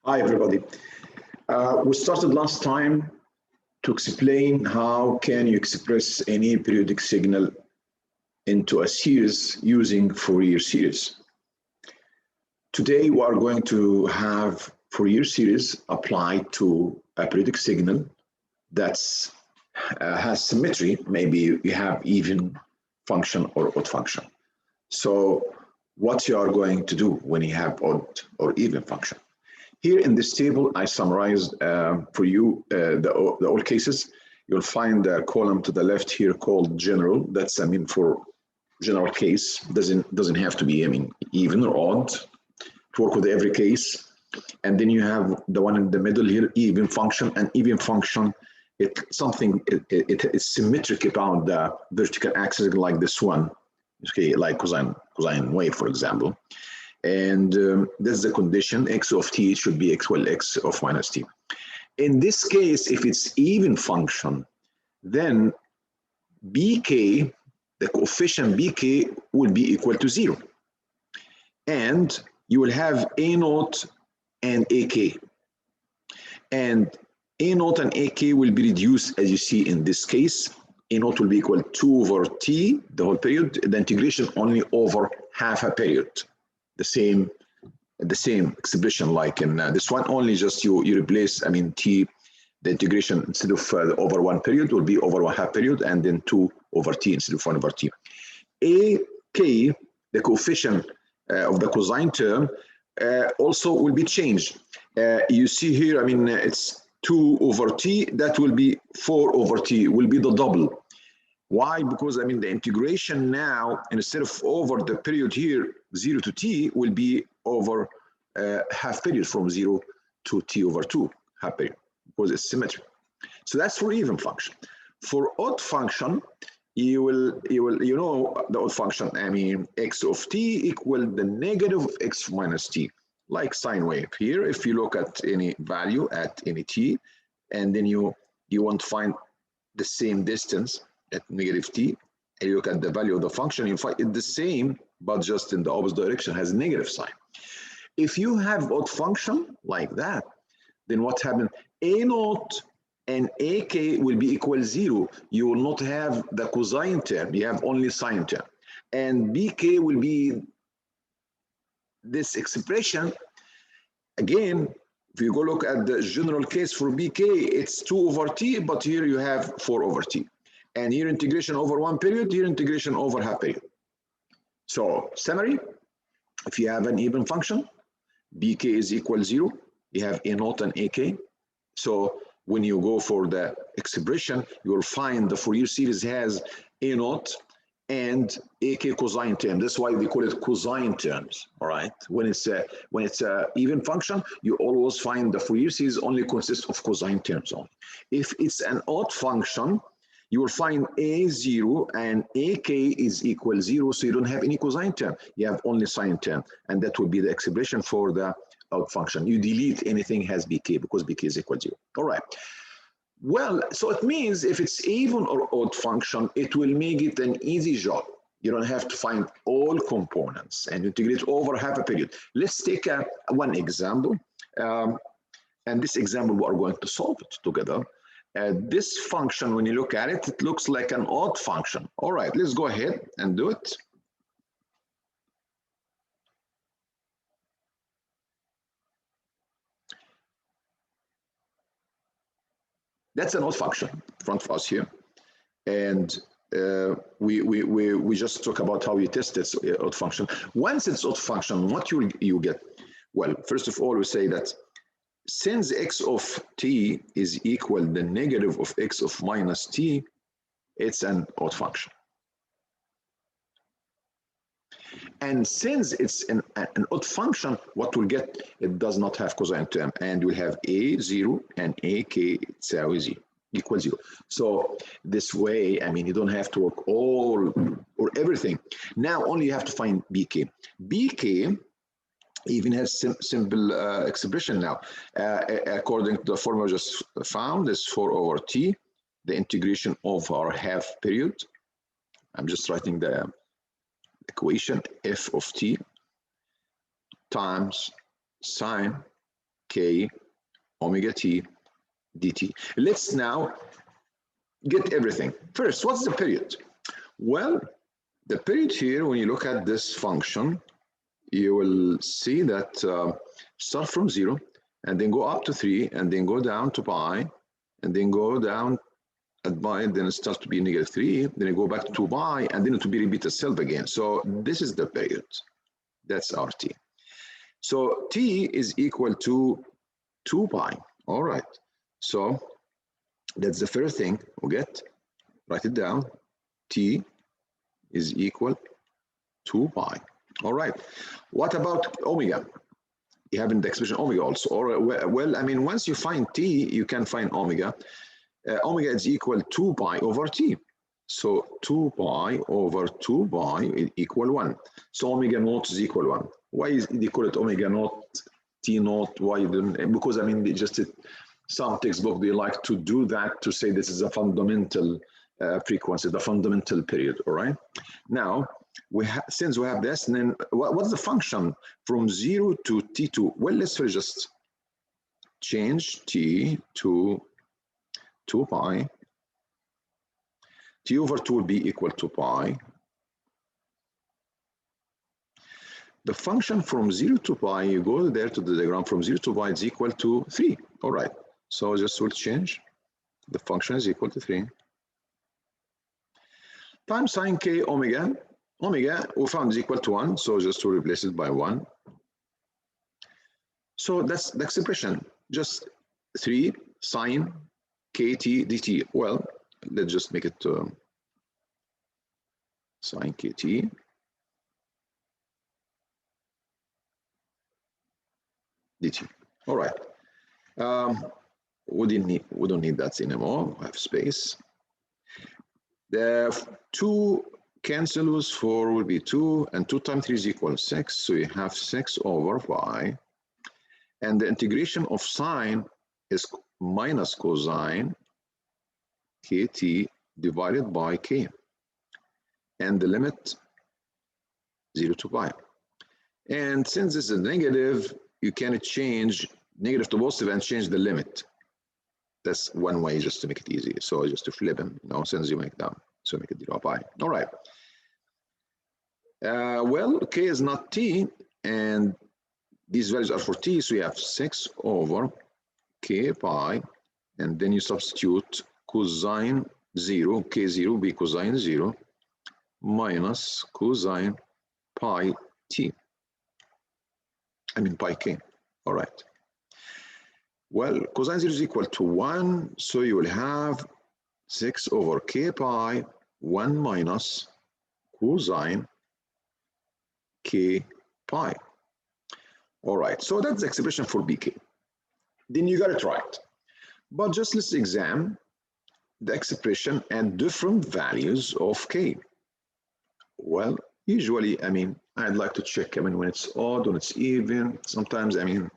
Hi, everybody. We started last time to explain how can you express any periodic signal into a series using Fourier series. Today, we are going to have Fourier series applied to a periodic signal that's has symmetry. Maybe you have even function or odd function. So what you are going to do when you have odd or even function? Here in this table, I summarized for you the all cases. You'll find a column to the left here called general. That's, for general case. Doesn't have to be, even or odd. To work with every case. And then you have the one in the middle here, even function. And even function, it is symmetric about the vertical axis, like this one. Okay, like cosine wave, for example. And that's the condition. X of t should be equal x of minus t. In this case, if it's even function, then bk, the coefficient bk, will be equal to 0. And you will have a naught and ak. And a naught and ak will be reduced, as you see in this case. A naught will be equal to 2 over t, the whole period, the integration only over half a period. The same expression like in this one, only just you replace, t, the integration instead of over one period will be over one half period, and then 2 over t instead of 1 over t. Ak, the coefficient of the cosine term, also will be changed. You see here, it's 2 over t, that will be 4 over t, will be the double. Why? Because the integration now, instead of over the period here, 0 to t, will be over half period from 0 to t over 2, half period, because it's symmetric. So that's for even function. For odd function, you know the odd function, x of t equal the negative of x minus t, like sine wave. Here, if you look at any value at any t, and then you want to find the same distance at negative t, and you look at the value of the function, you find it the same, but just in the opposite direction, has negative sign. If you have odd function like that, then what happens? A naught and ak will be equal 0. You will not have the cosine term, you have only sine term. And bk will be this expression. Again, if you go look at the general case for bk, it's 2 over t, but here you have 4 over t. And here integration over one period, here integration over half period. So summary, if you have an even function, bk is equal 0, you have a naught and ak. So when you go for the expression, you will find the Fourier series has a naught and ak cosine term. That's why we call it cosine terms. All right. When it's a even function, you always find the Fourier series only consists of cosine terms only. If it's an odd function, you will find a0 and ak is equal 0, so you don't have any cosine term. You have only sine term, and that will be the expression for the odd function. You delete anything has bk because bk is equal 0. All right. Well, so it means if it's even or odd function, it will make it an easy job. You don't have to find all components and integrate over half a period. Let's take one example. And this example, we are going to solve it together. This function, when you look at it, it looks like an odd function. All right, let's go ahead and do it. That's an odd function in front of us here. And we just talk about how you test this odd function. Once it's odd function, what you get? Well, first of all, we say that since x of t is equal the negative of x of minus t, it's an odd function. And since it's an odd function, what we'll get, it does not have cosine term, and we'll have a0 and ak itself equal 0. So this way, you don't have to work all or everything. Now only you have to find bk. Bk even has simple expression now. According to the formula just found, is 4 over t, the integration of our half period. I'm just writing the equation f of t times sine K omega t dt. Let's now get everything. First, what's the period? Well, the period here, when you look at this function, you will see that start from 0 and then go up to 3 and then go down to pi and then go down at pi, then it starts to be -3, then you go back to pi and then it will be repeat itself again. So this is the period. That's our t. So t is equal to 2 pi. All right. So that's the first thing we get. Write it down. T is equal to pi. All right. What about omega? You have the expression omega also. Or well, I mean, once you find t, you can find omega. Omega is equal to pi over t. So 2 pi over 2 pi is equal 1. So omega naught is equal 1. Why is they call it omega naught, t naught? Why? Because I mean, some textbook they like to do that to say this is a fundamental frequency, the fundamental period. All right. Now since we have this, and then what's the function from 0 to t2? Well, let's first just change t to 2 pi. T over 2 will be equal to pi. The function from 0 to pi, you go there to the diagram, from 0 to pi is equal to 3. All right. So just will change. The function is equal to 3. Times sine k omega. Omega we found is equal to 1. So just to replace it by 1. So that's the expression. Just 3 sine kt dt. Well, let's just make it sine kt dt. All right. We don't need that anymore. We have space. The 2 cancels, 4 will be 2, and 2 times 3 is equal to 6. So you have 6 over pi. And the integration of sine is minus cosine kt divided by k. And the limit 0 to pi. And since this is negative, you can change negative to positive and change the limit. That's one way just to make it easy. So just to flip them, since you make down. So make it 0 pi. All right. Well, k is not t, and these values are for t, so you have 6 over k pi, and then you substitute cosine 0, k0 will be cosine 0, minus cosine pi t. I mean pi k. All right. Well, cosine 0 is equal to 1, so you will have 6 over k pi, 1 minus cosine k pi. All right, so that's the expression for bk. Then you got it right. But just let's examine the expression and different values of k. Well, usually, I mean, I'd like to check, I mean, when it's odd, when it's even, sometimes, I mean,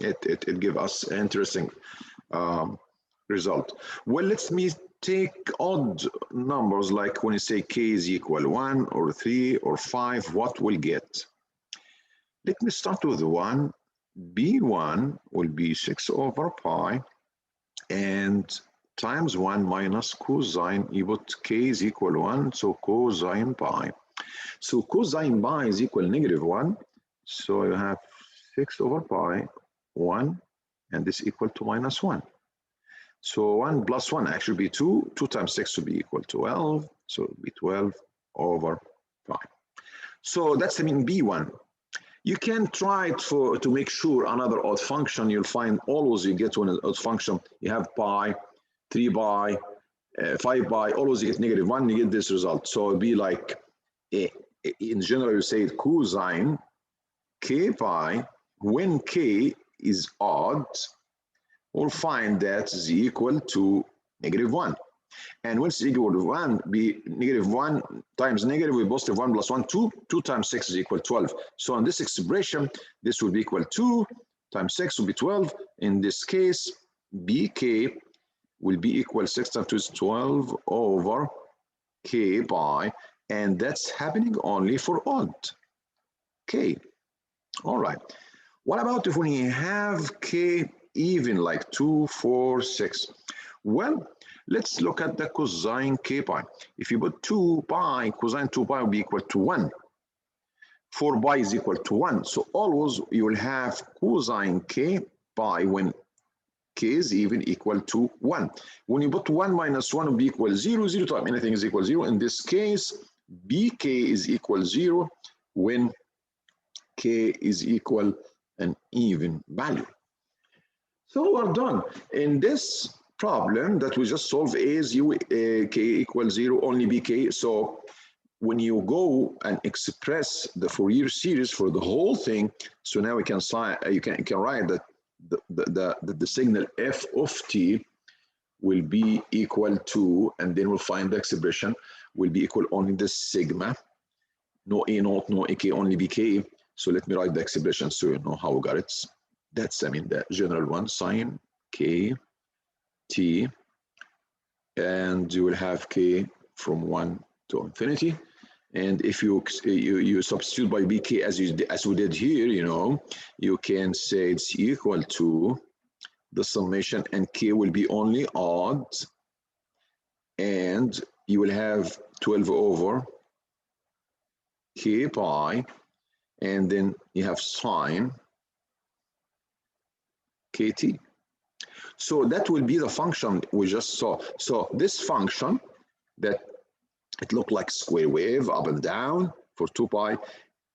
it gives us interesting result. Well, let me take odd numbers, like when you say k is equal 1 or 3 or 5, what we'll get? Let me start with 1. B1 will be 6 over pi and times 1 minus cosine, you put k is equal 1, so cosine pi. So cosine pi is equal -1, so you have 6 over pi, 1, and this equal to -1. So 1 plus 1 actually be 2. 2 times 6 will be equal to 12. So it will be 12 over pi. So that's, I mean, B1. You can try to make sure another odd function. You'll find always you get to an odd function. You have pi, 3 pi, 5 pi. Always you get -1. You get this result. So it'd be like, in general, you say cosine k pi when k is odd. We'll find that is equal to -1. And when it's equal to 1, be -1 times negative with positive 1 plus 1, 2. 2 times 6 is equal to 12. So in this expression, this will be equal to 2 times 6 will be 12. In this case, bk will be equal 6 times 2 is 12 over k pi. And that's happening only for odd k. All right. What about if we have k even like 2, 4, 6? Well, let's look at the cosine k pi. If you put 2 pi, cosine 2 pi will be equal to 1. 4 pi is equal to 1. So always you will have cosine k pi when k is even equal to 1. When you put 1 minus 1 will be equal 0, 0 times anything is equal 0. In this case, bk is equal 0 when k is equal an even value. So we're done. In this problem that we just solved is k equals 0, only bk. So when you go and express the Fourier series for the whole thing, so now we can you can write that the signal f of t will be equal to, and then we'll find the expression will be equal only the sigma, no a naught, no ak, only bk. So let me write the expression so you know how we got it. That's, I mean, the general one, sine k t, and you will have k from 1 to infinity. And if you substitute by bk as we did here, you know, you can say it's equal to the summation, and k will be only odd, and you will have 12 over k pi, and then you have sine kt. So that will be the function we just saw. So this function that it looked like square wave up and down for 2 pi.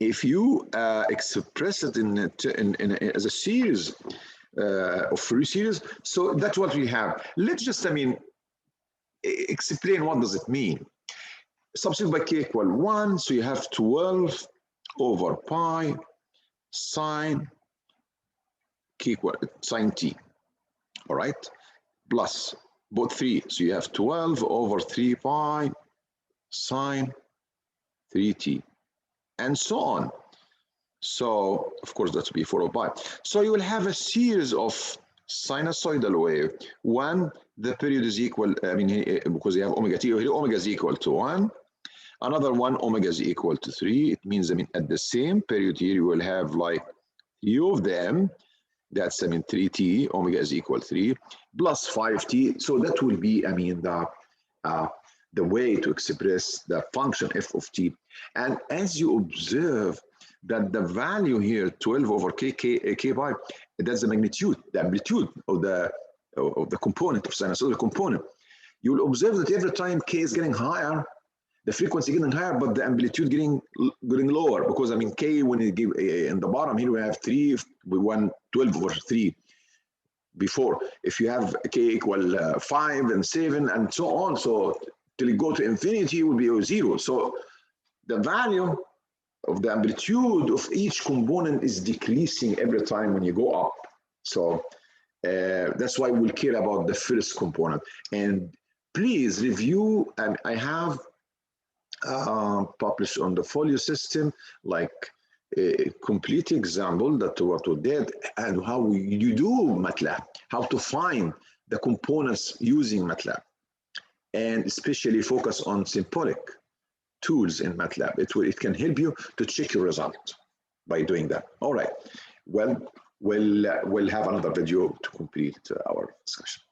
If you express it as a series of Fourier series, so that's what we have. Let's just, I mean, explain what does it mean. Substitute by k equal 1, so you have 12 over pi sine k equal sine t, all right, plus both 3, so you have 12 over 3 pi sine 3t, and so on. So, of course, that will be 4 pi. So you will have a series of sinusoidal wave. One, the period is equal, I mean, because you have omega t, here omega is equal to 1. Another one, omega is equal to 3. It means, I mean, at the same period here, you will have like 3 of them. That's, I mean, 3t, omega is equal to 3, plus 5t. So that will be, I mean, the way to express the function f of t. And as you observe that the value here, 12 over k pi, that's the magnitude, the amplitude of the component, of sinusoidal component. You will observe that every time k is getting higher, the frequency getting higher, but the amplitude getting lower, because, I mean, k, when you give in the bottom here, we have 3, we want 12 over 3. Before, if you have k equal 5 and 7 and so on, so till you go to infinity, it will be 0. So the value of the amplitude of each component is decreasing every time when you go up. So that's why we'll care about the first component. And please review, and I have published on the folio system, like a complete example that what we did and how you do MATLAB, how to find the components using MATLAB, and especially focus on symbolic tools in MATLAB. It can help you to check your result by doing that. All right. Well, we'll have another video to complete our discussion.